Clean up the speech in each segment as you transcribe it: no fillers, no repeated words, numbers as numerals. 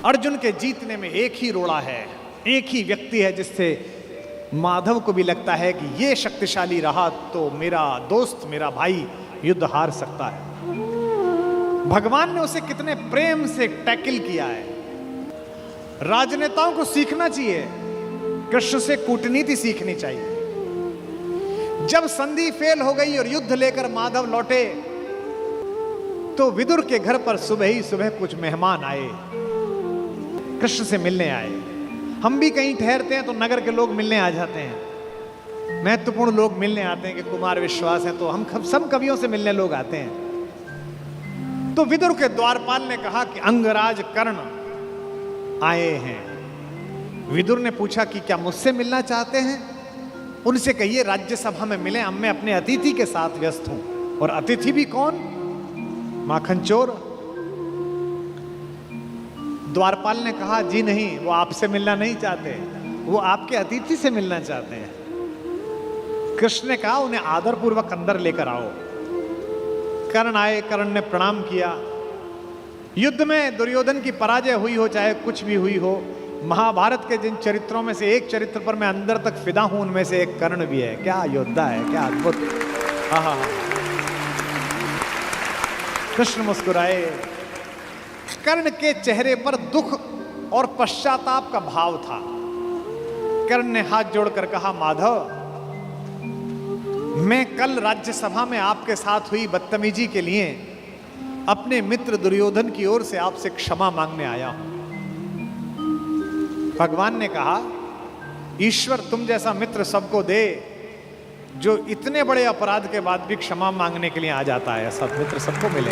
अर्जुन के जीतने में एक ही रोड़ा है, एक ही व्यक्ति है जिससे माधव को भी लगता है कि ये शक्तिशाली रहा तो मेरा दोस्त, मेरा भाई युद्ध हार सकता है। भगवान ने उसे कितने प्रेम से टैकल किया है। राजनेताओं को सीखना चाहिए, कृष्ण से कूटनीति सीखनी चाहिए। जब संधि फेल हो गई और युद्ध लेकर माधव लौटे तो विदुर के घर पर सुबह ही सुबह कुछ मेहमान आए, कृष्ण से मिलने आए। हम भी कहीं ठहरते हैं तो नगर के लोग मिलने आ जाते हैं, महत्वपूर्ण लोग मिलने आते हैं कि कुमार विश्वास है तो हम सब कवियों से मिलने लोग आते हैं। तो विदुर के द्वारपाल ने कहा कि अंगराज कर्ण आए हैं। विदुर ने पूछा कि क्या मुझसे मिलना चाहते हैं? उनसे कहिए राज्यसभा में मिले, अब मैं अपने अतिथि के साथ व्यस्त हूं। और अतिथि भी कौन? माखन चोर। द्वारपाल ने कहा जी नहीं, वो आपसे मिलना नहीं चाहते, वो आपके अतिथि से मिलना चाहते हैं। कृष्ण ने कहा उन्हें आदरपूर्वक अंदर लेकर आओ। कर्ण आए, कर्ण ने प्रणाम किया। युद्ध में दुर्योधन की पराजय हुई हो चाहे कुछ भी हुई हो, महाभारत के जिन चरित्रों में से एक चरित्र पर मैं अंदर तक फिदा हूं, उनमें से एक कर्ण भी है। क्या योद्धा है, क्या अद्भुत। हाँ, कृष्ण मुस्कुराए। कर्ण के चेहरे पर दुख और पश्चाताप का भाव था। कर्ण ने हाथ जोड़कर कहा माधव, मैं कल राज्यसभा में आपके साथ हुई बदतमीजी के लिए अपने मित्र दुर्योधन की ओर से आपसे क्षमा मांगने आया हूं। भगवान ने कहा ईश्वर तुम जैसा मित्र सबको दे जो इतने बड़े अपराध के बाद भी क्षमा मांगने के लिए आ जाता है। सब मित्र सबको मिले।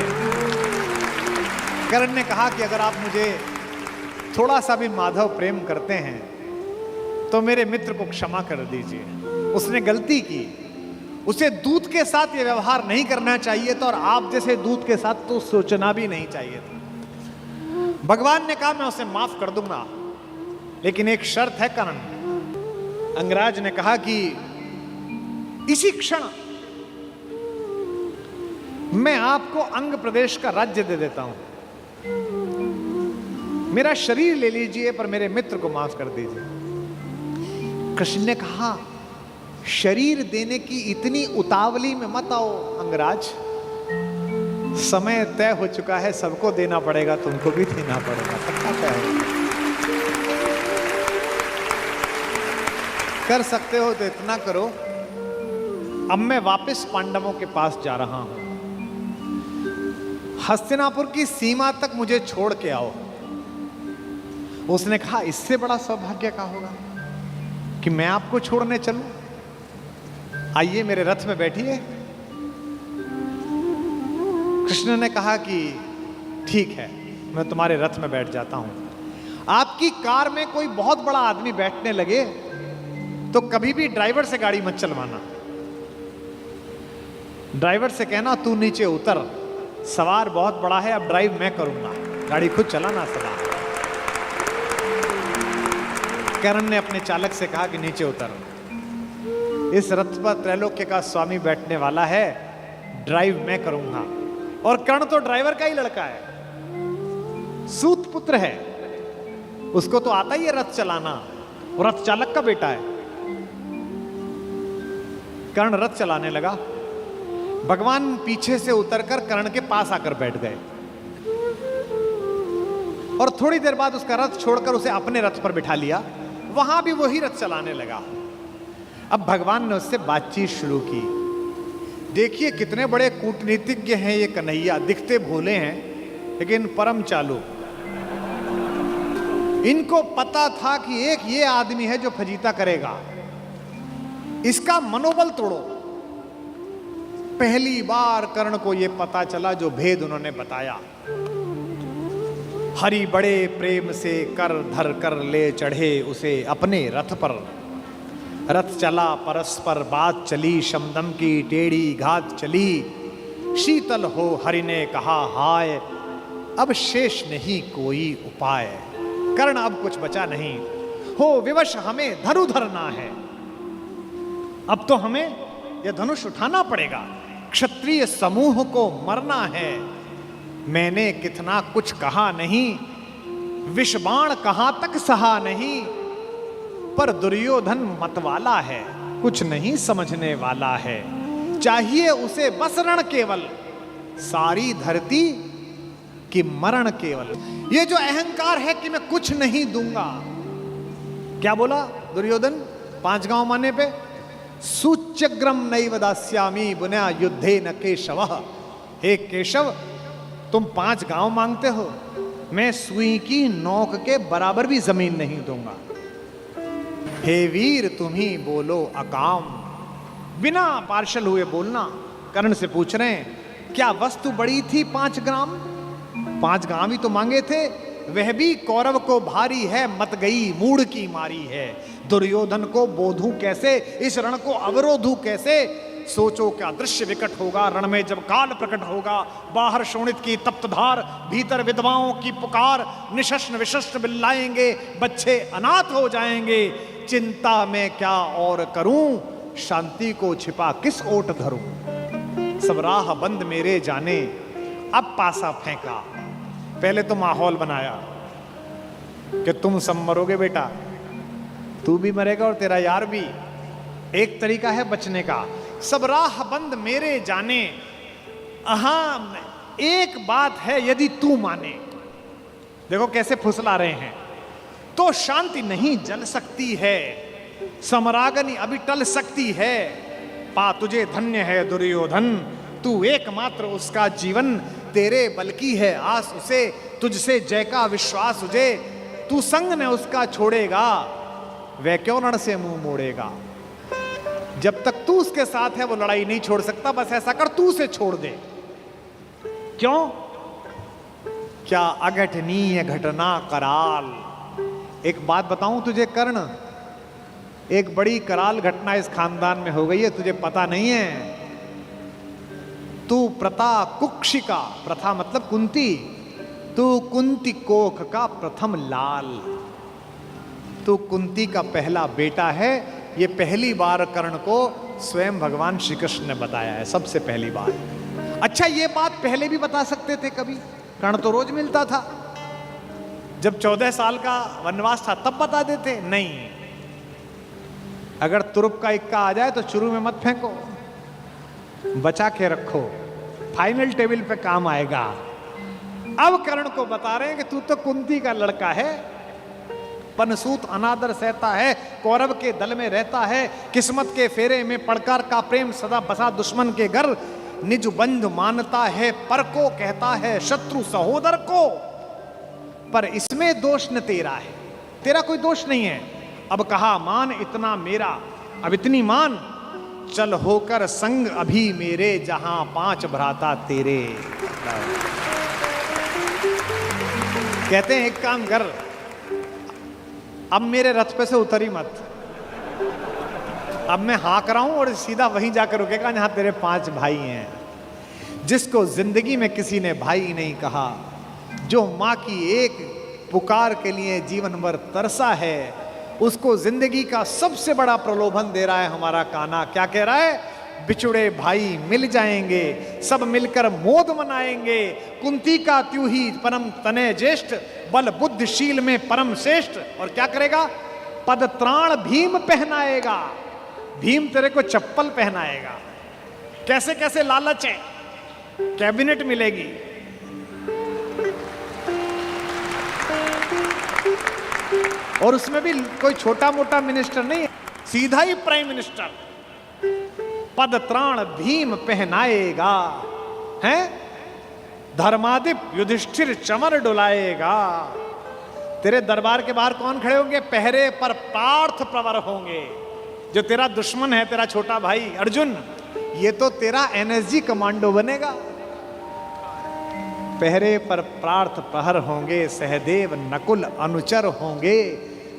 कर्ण ने कहा कि अगर आप मुझे थोड़ा सा भी माधव प्रेम करते हैं तो मेरे मित्र को क्षमा कर दीजिए। उसने गलती की, उसे दूत के साथ ये व्यवहार नहीं करना चाहिए था और आप जैसे दूत के साथ तो सोचना भी नहीं चाहिए था। भगवान ने कहा मैं उसे माफ कर दूंगा, लेकिन एक शर्त है कर्ण। अंगराज ने कहा कि इसी क्षण मैं आपको अंग प्रदेश का राज्य दे देता हूं, मेरा शरीर ले लीजिए पर मेरे मित्र को माफ कर दीजिए। कृष्ण ने कहा शरीर देने की इतनी उतावली में मत आओ अंगराज, समय तय हो चुका है, सबको देना पड़ेगा, तुमको भी देना पड़ेगा, सबका तय है। कर सकते हो तो इतना करो, अब मैं वापस पांडवों के पास जा रहा हूं, हस्तिनापुर की सीमा तक मुझे छोड़ के आओ। उसने कहा इससे बड़ा सौभाग्य का होगा कि मैं आपको छोड़ने चलूं? आइए मेरे रथ में बैठिए। कृष्ण ने कहा कि ठीक है, मैं तुम्हारे रथ में बैठ जाता हूं। आपकी कार में कोई बहुत बड़ा आदमी बैठने लगे तो कभी भी ड्राइवर से गाड़ी मत चलवाना। ड्राइवर से कहना तू नीचे उतर, सवार बहुत बड़ा है, अब ड्राइव मैं करूंगा, गाड़ी खुद चलाना सदा। कर्ण ने अपने चालक से कहा कि नीचे उतर, इस रथ पर त्रैलोक्य का स्वामी बैठने वाला है, ड्राइव मैं करूंगा। और कर्ण तो ड्राइवर का ही लड़का है, सूत पुत्र है, उसको तो आता ही है रथ चलाना, और रथ चालक का बेटा है। कर्ण रथ चलाने लगा। भगवान पीछे से उतरकर कर्ण के पास आकर बैठ गए और थोड़ी देर बाद उसका रथ छोड़कर उसे अपने रथ पर बिठा लिया। वहां भी वही रथ चलाने लगा। अब भगवान ने उससे बातचीत शुरू की। देखिए कितने बड़े कूटनीतिज्ञ हैं ये कन्हैया, दिखते भोले हैं लेकिन परम चालू। इनको पता था कि एक ये आदमी है जो फजीता करेगा, इसका मनोबल तोड़ो। पहली बार कर्ण को यह पता चला जो भेद उन्होंने बताया। हरि बड़े प्रेम से कर धर कर ले चढ़े उसे अपने रथ पर। रथ चला परस्पर बात चली, शमदम की टेढ़ी घात चली। शीतल हो हरि ने कहा हाय, अब शेष नहीं कोई उपाय। कर्ण अब कुछ बचा नहीं, हो विवश हमें धनु धरना है। अब तो हमें यह धनुष उठाना पड़ेगा, क्षत्रिय समूह को मरना है। मैंने कितना कुछ कहा नहीं, विषबाण कहां तक सहा नहीं, पर दुर्योधन मतवाला है, कुछ नहीं समझने वाला है। चाहिए उसे बस रण केवल, सारी धरती की मरण केवल। ये जो अहंकार है कि मैं कुछ नहीं दूंगा, क्या बोला दुर्योधन 5 गांव माने पे? सूच्यग्रम नैव दास्यामि बुना युद्धे न केशव। हे केशव, तुम 5 गांव मांगते हो, मैं सुई की नोक के बराबर भी जमीन नहीं दूंगा। हे वीर तुम ही बोलो अकाम। बिना पार्शल हुए बोलना। कर्ण से पूछ रहे हैं क्या वस्तु बड़ी थी 5 ग्राम? 5 गांव ही तो मांगे थे, वह भी कौरव को भारी है, मत गई मूढ़ की मारी है। दुर्योधन को बोधूं कैसे, इस रण को अवरोधूं कैसे? सोचो क्या दृश्य विकट होगा रण में जब काल प्रकट होगा। बाहर शोणित की तप्त धार, भीतर विधवाओं की पुकार। निशस्त्र विशस्त्र बिल्लाएंगे, बच्चे अनाथ हो जाएंगे। चिंता में क्या और करूं, शांति को छिपा किस ओट धरूं। सब राह बंद मेरे जाने, अब पासा फेंका। पहले तो माहौल बनाया कि तुम सब मरोगे बेटा, तू भी मरेगा और तेरा यार भी। एक तरीका है बचने का, सब राह बंद मेरे जाने। अहां एक बात है यदि तू माने, देखो कैसे फुसला रहे हैं, तो शांति नहीं जल सकती है, समरागनी अभी टल सकती है। पा तुझे धन्य है दुर्योधन, तू एकमात्र उसका जीवन, तेरे बल की है आस उसे, तुझसे जय का विश्वास उजे। तू संग ने उसका छोड़ेगा, वह क्यों रण से मुंह मोड़ेगा। जब तक तू उसके साथ है वो लड़ाई नहीं छोड़ सकता। बस ऐसा कर, तू उसे छोड़ दे। क्यों? क्या अघटनीय घटना कराल। एक बात बताऊं तुझे कर्ण, एक बड़ी कराल घटना इस खानदान में हो गई है, तुझे पता नहीं है। तू प्रता कुक्षिका, प्रथा मतलब कुंती, तू कुंती कोख का प्रथम लाल। तू कुंती का पहला बेटा है। ये पहली बार कर्ण को स्वयं भगवान श्री कृष्ण ने बताया है, सबसे पहली बार। अच्छा, ये बात पहले भी बता सकते थे कभी, कर्ण तो रोज मिलता था। जब 14 साल का वनवास था तब बता देते, नहीं। अगर तुरुप का इक्का आ जाए तो शुरू में मत फेंको, बचा के रखो, फाइनल टेबल पे काम आएगा। अब कर्ण को बता रहे हैं कि तू तो कुंती का लड़का है, पनसूत अनादर सहता है, कौरव के दल में रहता है, किस्मत के फेरे में पड़कर का प्रेम सदा बसा दुश्मन के घर, निज बंधु मानता है पर को कहता है शत्रु सहोदर को। पर इसमें दोष न तेरा है, तेरा कोई दोष नहीं है। अब कहा मान इतना मेरा, अब इतनी मान, चल होकर संग अभी मेरे, जहां 5 भ्राता तेरे। कहते हैं एक काम कर, अब मेरे रथ पे से उतरी मत, अब मैं हाँक रहा हूं और सीधा वहीं जाकर रुकेगा जहां तेरे 5 भाई हैं। जिसको जिंदगी में किसी ने भाई नहीं कहा, जो मां की एक पुकार के लिए जीवन भर तरसा है, उसको जिंदगी का सबसे बड़ा प्रलोभन दे रहा है हमारा कान्हा। क्या कह रहा है? बिछुड़े भाई मिल जाएंगे, सब मिलकर मोद मनाएंगे। कुंती का त्यों ही परम तने ज्येष्ठ, बल बुद्धिशील में परम श्रेष्ठ। और क्या करेगा? पद त्राण भीम पहनाएगा, भीम तेरे को चप्पल पहनाएगा। कैसे कैसे लालच है, कैबिनेट मिलेगी, और उसमें भी कोई छोटा मोटा मिनिस्टर नहीं, सीधा ही प्राइम मिनिस्टर। पद त्राण भीम पहनाएगा, हैं? धर्मादिप युधिष्ठिर चमर डुलाएगा। तेरे दरबार के बाहर कौन खड़े होंगे? पहरे पर पार्थ प्रवर होंगे। जो तेरा दुश्मन है, तेरा छोटा भाई अर्जुन, ये तो तेरा एनएसजी कमांडो बनेगा। पहरे पर पार्थ प्रहर होंगे, सहदेव नकुल अनुचर होंगे।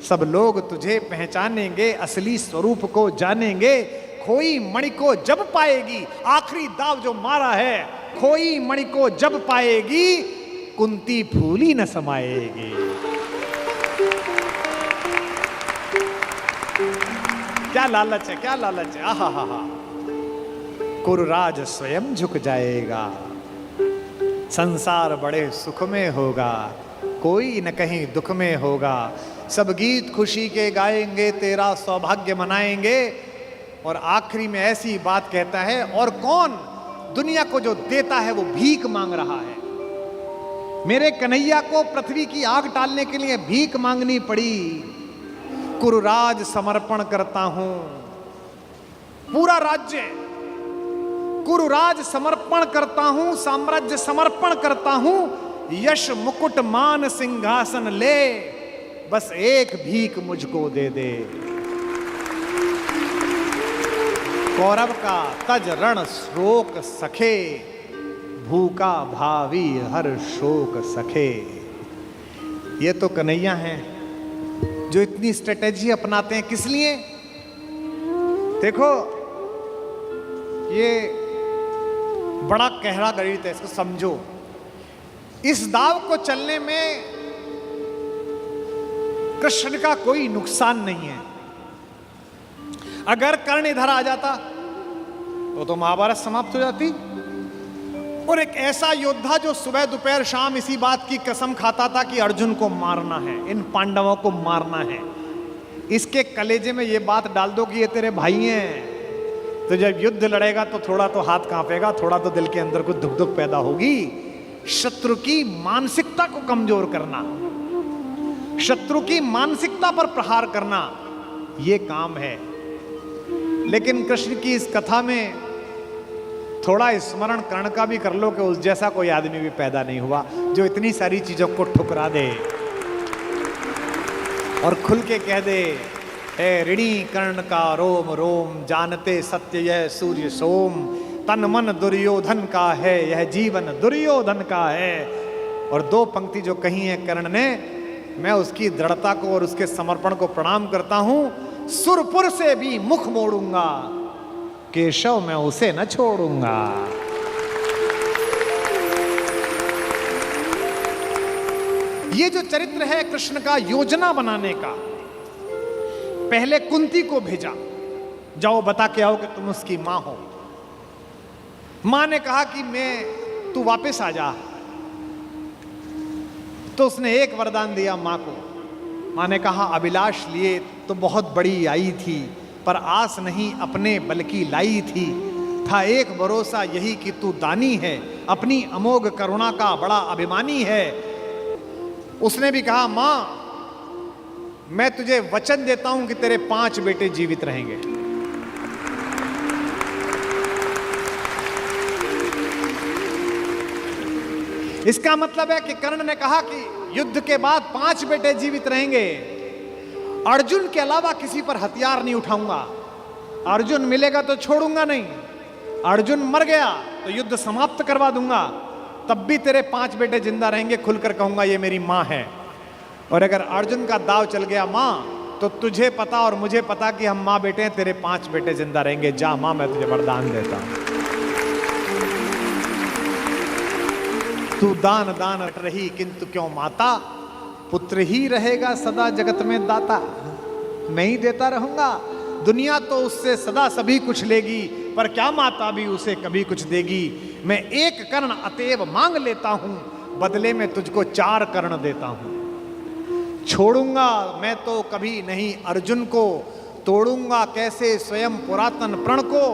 सब लोग तुझे पहचानेंगे, असली स्वरूप को जानेंगे। खोई मणि को जब पाएगी, आखिरी दाव जो मारा है, खोई मणि को जब पाएगी, कुंती फूली न समाएगी। क्या लालच है, क्या लालच है। आहा हा हा। कुरुराज स्वयं झुक जाएगा, संसार बड़े सुख में होगा। कोई न कहीं दुख में होगा। सब गीत खुशी के गाएंगे, तेरा सौभाग्य मनाएंगे। और आखिरी में ऐसी बात कहता है, और कौन दुनिया को जो देता है वो भीख मांग रहा है। मेरे कन्हैया को पृथ्वी की आग टालने के लिए भीख मांगनी पड़ी। कुरुराज समर्पण करता हूं, पूरा राज्य कुरुराज समर्पण करता हूं, साम्राज्य समर्पण करता हूं, यश मुकुट मान सिंहासन ले, बस एक भीख मुझको दे दे। कौरव का तज रण शोक सखे, भूखा भावी हर शोक सखे। ये तो कन्हैया हैं जो इतनी स्ट्रेटेजी अपनाते हैं। किस लिए? देखो, ये बड़ा गहरा गणित है, इसको समझो। इस दाव को चलने में कृष्ण का कोई नुकसान नहीं है। अगर कर्ण इधर आ जाता तो महाभारत समाप्त हो जाती। और एक ऐसा योद्धा जो सुबह दोपहर शाम इसी बात की कसम खाता था कि अर्जुन को मारना है, इन पांडवों को मारना है, इसके कलेजे में ये बात डाल दो कि ये तेरे भाई हैं, तो जब युद्ध लड़ेगा तो थोड़ा तो हाथ कांपेगा, थोड़ा तो दिल के अंदर कुछ धुक धुक पैदा होगी। शत्रु की मानसिकता को कमजोर करना, शत्रु की मानसिकता पर प्रहार करना, यह काम है। लेकिन कृष्ण की इस कथा में थोड़ा स्मरण कर्ण का भी कर लो कि उस जैसा कोई आदमी भी पैदा नहीं हुआ जो इतनी सारी चीजों को ठुकरा दे और खुल के कह दे, ए ऋणी कर्ण का रोम रोम, जानते सत्य यह सूर्य सोम, तन मन दुर्योधन का है, यह जीवन दुर्योधन का है। और दो पंक्ति जो कही है कर्ण ने, मैं उसकी दृढ़ता को और उसके समर्पण को प्रणाम करता हूं। सुरपुर से भी मुख मोड़ूंगा, केशव मैं उसे न छोड़ूंगा। ये जो चरित्र है कृष्ण का योजना बनाने का, पहले कुंती को भेजा, जाओ बता के आओ कि तुम उसकी मां हो। मां ने कहा कि तू वापस आ जा, तो उसने एक वरदान दिया मां को। मां ने कहा, अभिलाष लिए तो बहुत बड़ी आई थी, पर आस नहीं अपने बल्कि लाई थी। था एक भरोसा यही कि तू दानी है, अपनी अमोघ करुणा का बड़ा अभिमानी है। उसने भी कहा, मां मैं तुझे वचन देता हूं कि तेरे 5 बेटे जीवित रहेंगे। इसका मतलब है कि कर्ण ने कहा कि युद्ध के बाद 5 बेटे जीवित रहेंगे। अर्जुन के अलावा किसी पर हथियार नहीं उठाऊंगा। अर्जुन मिलेगा तो छोड़ूंगा नहीं। अर्जुन मर गया तो युद्ध समाप्त करवा दूंगा, तब भी तेरे 5 बेटे जिंदा रहेंगे। खुलकर कहूंगा ये मेरी मां है। और अगर अर्जुन का दाव चल गया मां, तो तुझे पता और मुझे पता कि हम मां बेटे हैं, तेरे 5 बेटे जिंदा रहेंगे। जा मां, मैं तुझे वरदान देता हूं। तू दान दान रही किंतु क्यों माता, पुत्र ही रहेगा सदा जगत में दाता। मैं ही देता रहूंगा। दुनिया तो उससे सदा सभी कुछ लेगी, पर क्या माता भी उसे कभी कुछ देगी। मैं एक कर्ण अतएव मांग लेता हूं, बदले में तुझको 4 कर्ण देता हूं। छोड़ूंगा मैं तो कभी नहीं अर्जुन को, तोड़ूंगा कैसे स्वयं पुरातन प्रण को,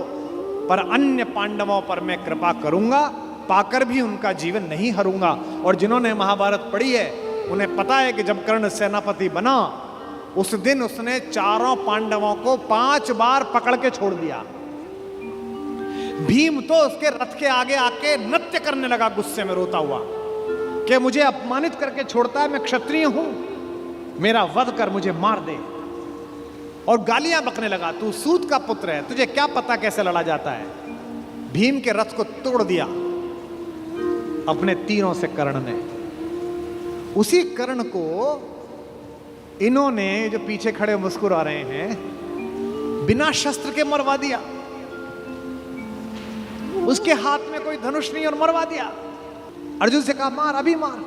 पर अन्य पांडवों पर मैं कृपा करूंगा, पाकर भी उनका जीवन नहीं हरूंगा। और जिन्होंने महाभारत पढ़ी है उन्हें पता है कि जब कर्ण सेनापति बना, उस दिन उसने 4 पांडवों को 5 बार पकड़ के छोड़ दिया। भीम तो उसके रथ के आगे आके नृत्य करने लगा, गुस्से में रोता हुआ कि मुझे अपमानित करके छोड़ता है, मैं क्षत्रिय हूं, मेरा वध कर मुझे मार दे। और गालियां बकने लगा, तू सूत का पुत्र है, तुझे क्या पता कैसे लड़ा जाता है। भीम के रथ को तोड़ दिया अपने तीरों से कर्ण ने। उसी कर्ण को इन्होंने, जो पीछे खड़े मुस्कुरा रहे हैं, बिना शस्त्र के मरवा दिया। उसके हाथ में कोई धनुष नहीं और मरवा दिया। अर्जुन से कहा, मार, अभी मार।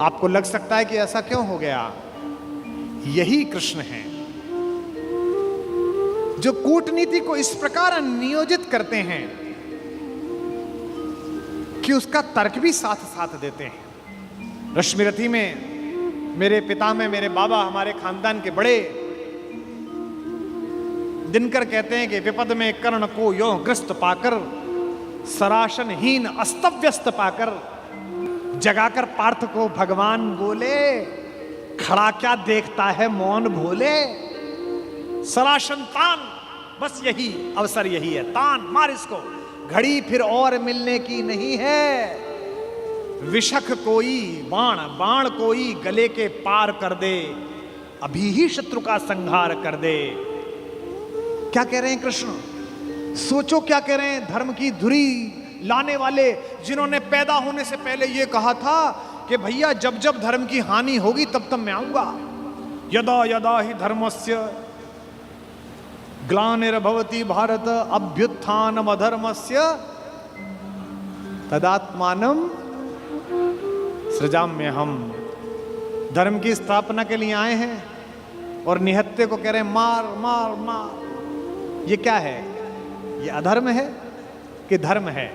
आपको लग सकता है कि ऐसा क्यों हो गया? यही कृष्ण हैं जो कूटनीति को इस प्रकार नियोजित करते हैं कि उसका तर्क भी साथ साथ देते हैं। रश्मिरथी में मेरे पिता में मेरे बाबा हमारे खानदान के बड़े दिनकर कहते हैं कि विपद में कर्ण को यो ग्रस्त पाकर सराशनहीन अस्तव्यस्त पाकर जगाकर पार्थ को भगवान बोले, खड़ा क्या देखता है मौन भोले। सराशन तान, बस यही अवसर यही है, तान मार इसको, घड़ी फिर और मिलने की नहीं है। विषख कोई बाण, बाण कोई गले के पार कर दे, अभी ही शत्रु का संहार कर दे। क्या कह रहे हैं कृष्ण? सोचो क्या कह रहे हैं। धर्म की धुरी लाने वाले, जिन्होंने पैदा होने से पहले यह कहा था कि भैया जब जब धर्म की हानि होगी तब तब मैं आऊंगा। यदा यदा ही धर्मस्य ग्लानिर्भवति भारत अभ्युत्थानम अधर्मस्य तदात्मानम सृजाम्य। हम धर्म की स्थापना के लिए आए हैं और निहत्ते को कह रहे हैं मार मार मार। ये क्या है? ये अधर्म है कि धर्म है?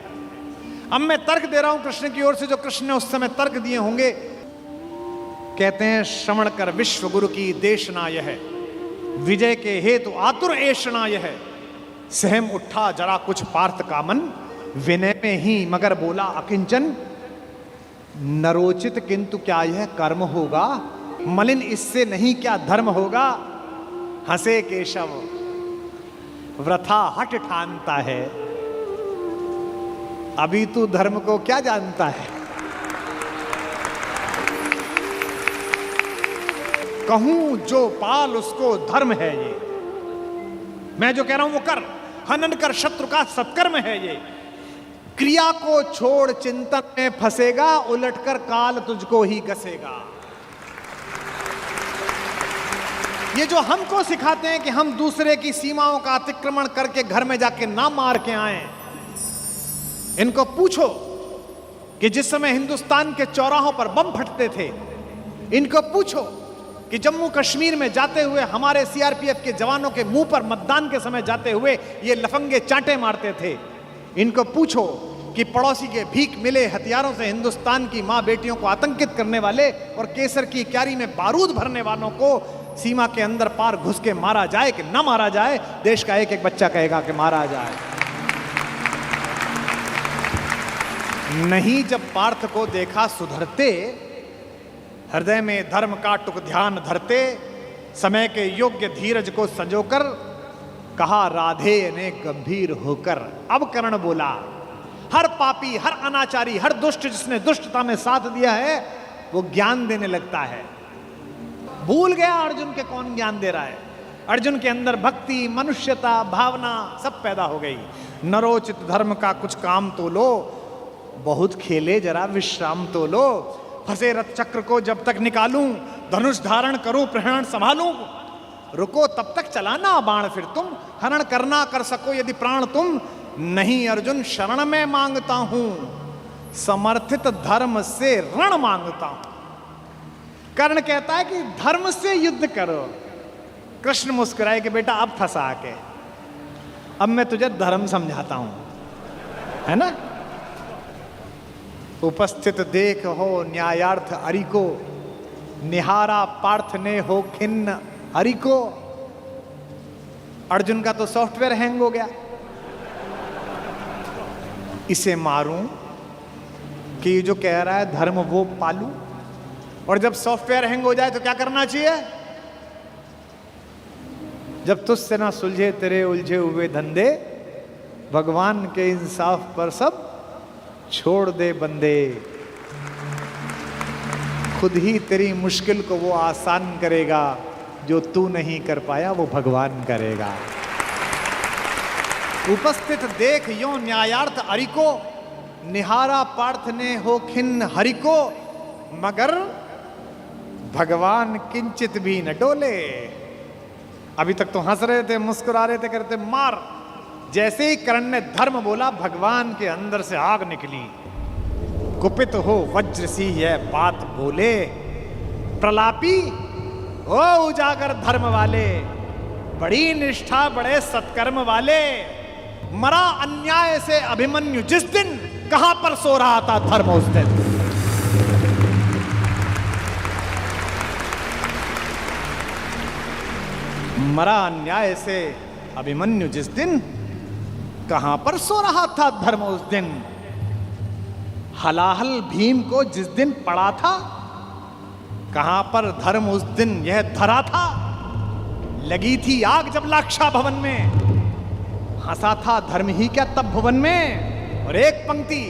अब मैं तर्क दे रहा हूं कृष्ण की ओर से, जो कृष्ण ने उस समय तर्क दिए होंगे। कहते हैं श्रवण कर विश्व गुरु की देशना यह, विजय के हेतु आतुर ऐशना यह। सहम उठा जरा कुछ पार्थ का मन, विनय में ही मगर बोला अकिंचन। नरोचित किंतु क्या यह कर्म होगा, मलिन इससे नहीं क्या धर्म होगा। हंसे केशव वृथा हट ठानता है, अभी तू धर्म को क्या जानता है। कहूं जो पाल उसको धर्म है ये, मैं जो कह रहा हूं वो कर। हनन कर शत्रु का सत्कर्म है ये। क्रिया को छोड़ चिंतन में फंसेगा, उलटकर काल तुझको ही गसेगा। ये जो हमको सिखाते हैं कि हम दूसरे की सीमाओं का अतिक्रमण करके घर में जाके ना मार के आए, इनको पूछो कि जिस समय हिंदुस्तान के चौराहों पर बम फटते थे, इनको पूछो कि जम्मू कश्मीर में जाते हुए हमारे सीआरपीएफ के जवानों के मुंह पर मतदान के समय जाते हुए ये लफंगे चांटे मारते थे। इनको पूछो कि पड़ोसी के भीख मिले हथियारों से हिंदुस्तान की मां बेटियों को आतंकित करने वाले और केसर की क्यारी में बारूद भरने वालों को सीमा के अंदर पार घुस के मारा जाए कि ना मारा जाए। देश का एक एक बच्चा कहेगा कि मारा जाए। नहीं जब पार्थ को देखा सुधरते, हृदय में धर्म का टुक ध्यान धरते, समय के योग्य धीरज को संजोकर कहा राधे ने गंभीर होकर। अब कर्ण बोला, हर पापी, हर अनाचारी, हर दुष्ट जिसने दुष्टता में साथ दिया है वो ज्ञान देने लगता है। भूल गया अर्जुन के कौन ज्ञान दे रहा है। अर्जुन के अंदर भक्ति, मनुष्यता, भावना सब पैदा हो गई। नरोचित धर्म का कुछ काम तो लो, बहुत खेले जरा विश्राम तो लो। फंसे रथ चक्र को जब तक निकालूं, धनुष धारण करूं, प्रहरण संभालूं। रुको तब तक चलाना बाण फिर तुम, हरण करना कर सको यदि प्राण तुम। नहीं अर्जुन शरण में मांगता हूं, समर्थित धर्म से रण मांगता हूं। कर्ण कहता है कि धर्म से युद्ध करो। कृष्ण मुस्कुराए कि बेटा अब फंसा के, अब मैं तुझे धर्म समझाता हूं, है ना। उपस्थित देख हो न्यायार्थ हरि को, निहारा पार्थ ने हो खिन्न हरि को। अर्जुन का तो सॉफ्टवेयर हैंग हो गया। इसे मारूं कि ये जो कह रहा है धर्म वो पालूं। और जब सॉफ्टवेयर हैंग हो जाए तो क्या करना चाहिए? जब तुझसे ना सुलझे तेरे उलझे हुए धंधे, भगवान के इंसाफ पर सब छोड़ दे बंदे। खुद ही तेरी मुश्किल को वो आसान करेगा, जो तू नहीं कर पाया वो भगवान करेगा। उपस्थित देख यो न्यायार्थ हरि को, निहारा पार्थ ने हो खिन्न हरि को। मगर भगवान किंचित भी न डोले। अभी तक तो हंस रहे थे, मुस्कुरा रहे थे, करते मार। जैसे ही कर्ण ने धर्म बोला, भगवान के अंदर से आग निकली। कुपित हो वज्र सी यह बात बोले, प्रलापी ओ उजागर धर्म वाले, बड़ी निष्ठा बड़े सत्कर्म वाले। मरा अन्याय से अभिमन्यु जिस दिन, कहां पर सो रहा था धर्म उस दिन। मरा अन्याय से अभिमन्यु जिस दिन, कहां पर सो रहा था धर्म उस दिन। हलाहल भीम को जिस दिन पड़ा था, कहां पर धर्म उस दिन यह धरा था। लगी थी आग जब लाक्षा भवन में, हंसा था धर्म ही क्या तब भुवन में। और एक पंक्ति,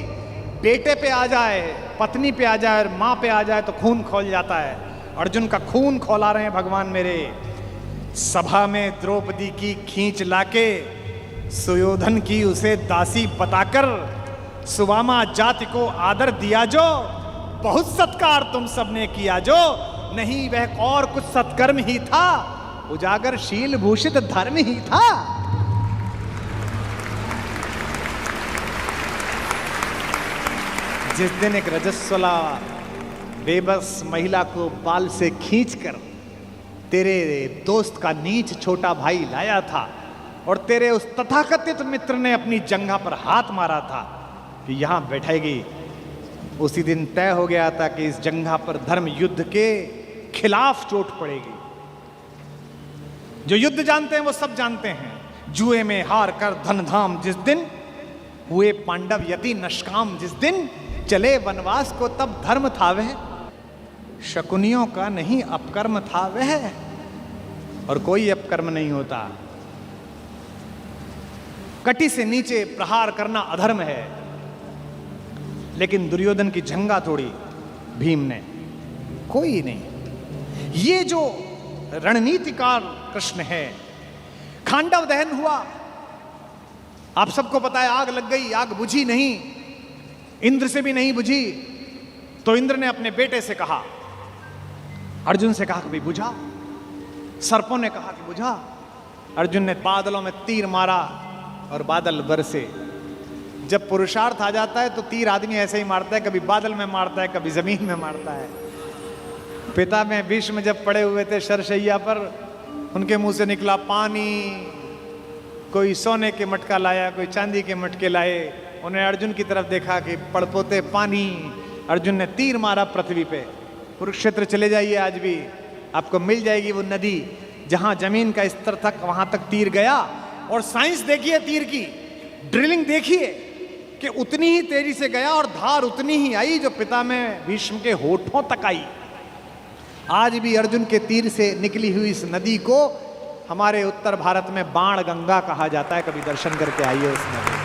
बेटे पे आ जाए, पत्नी पे आ जाए और मां पे आ जाए तो खून खौल जाता है। अर्जुन का खून खौला रहे हैं भगवान मेरे। सभा में द्रौपदी की खींच लाके, सुयोधन की उसे दासी बताकर, सुवामा जाति को आदर दिया जो, बहुत सत्कार तुम सबने किया जो। नहीं वह और कुछ सत्कर्म ही था, उजागर शील भूषित धर्म ही था। जिस दिन एक रजस्वला बेबस महिला को बाल से खींचकर तेरे दोस्त का नीच छोटा भाई लाया था, और तेरे उस तथाकथित मित्र ने अपनी जंघा पर हाथ मारा था कि यहां बैठेगी, उसी दिन तय हो गया था कि इस जंघा पर धर्म युद्ध के खिलाफ चोट पड़ेगी। जो युद्ध जानते हैं वो सब जानते हैं, जुए में हार कर धन धाम जिस दिन, हुए पांडव यति नष्काम जिस दिन, चले वनवास को तब धर्म था वह, शकुनियों का नहीं अपकर्म था वह। और कोई अपकर्म नहीं होता। कटी से नीचे प्रहार करना अधर्म है, लेकिन दुर्योधन की जंघा तोड़ी भीम ने, कोई नहीं। ये जो रणनीतिकार कृष्ण है। खांडव दहन हुआ, आप सबको पता है, आग लग गई, आग बुझी नहीं, इंद्र से भी नहीं बुझी। तो इंद्र ने अपने बेटे से कहा, अर्जुन से कहा कि भाई बुझा। सर्पों ने कहा कि बुझा। अर्जुन ने बादलों में तीर मारा और बादल बरसे। जब पुरुषार्थ आ जाता है तो तीर आदमी ऐसे ही मारता है, कभी बादल में मारता है, कभी जमीन में मारता है। पिता में भीष्म जब पड़े हुए थे शरशैया पर, उनके मुंह से निकला पानी। कोई सोने के मटका लाया, कोई चांदी के मटके लाए। उन्हें अर्जुन की तरफ देखा कि पड़पोते पानी। अर्जुन ने तीर मारा पृथ्वी पे। कुरुक्षेत्र चले जाइए, आज भी आपको मिल जाएगी वो नदी जहां जमीन का स्तर तक, वहां तक तीर गया। और साइंस देखिए तीर की, ड्रिलिंग देखिए कि उतनी ही तेजी से गया और धार उतनी ही आई जो पिता में भीष्म के होठों तक आई। आज भी अर्जुन के तीर से निकली हुई इस नदी को हमारे उत्तर भारत में बाण गंगा कहा जाता है। कभी दर्शन करके आइए उस नदी।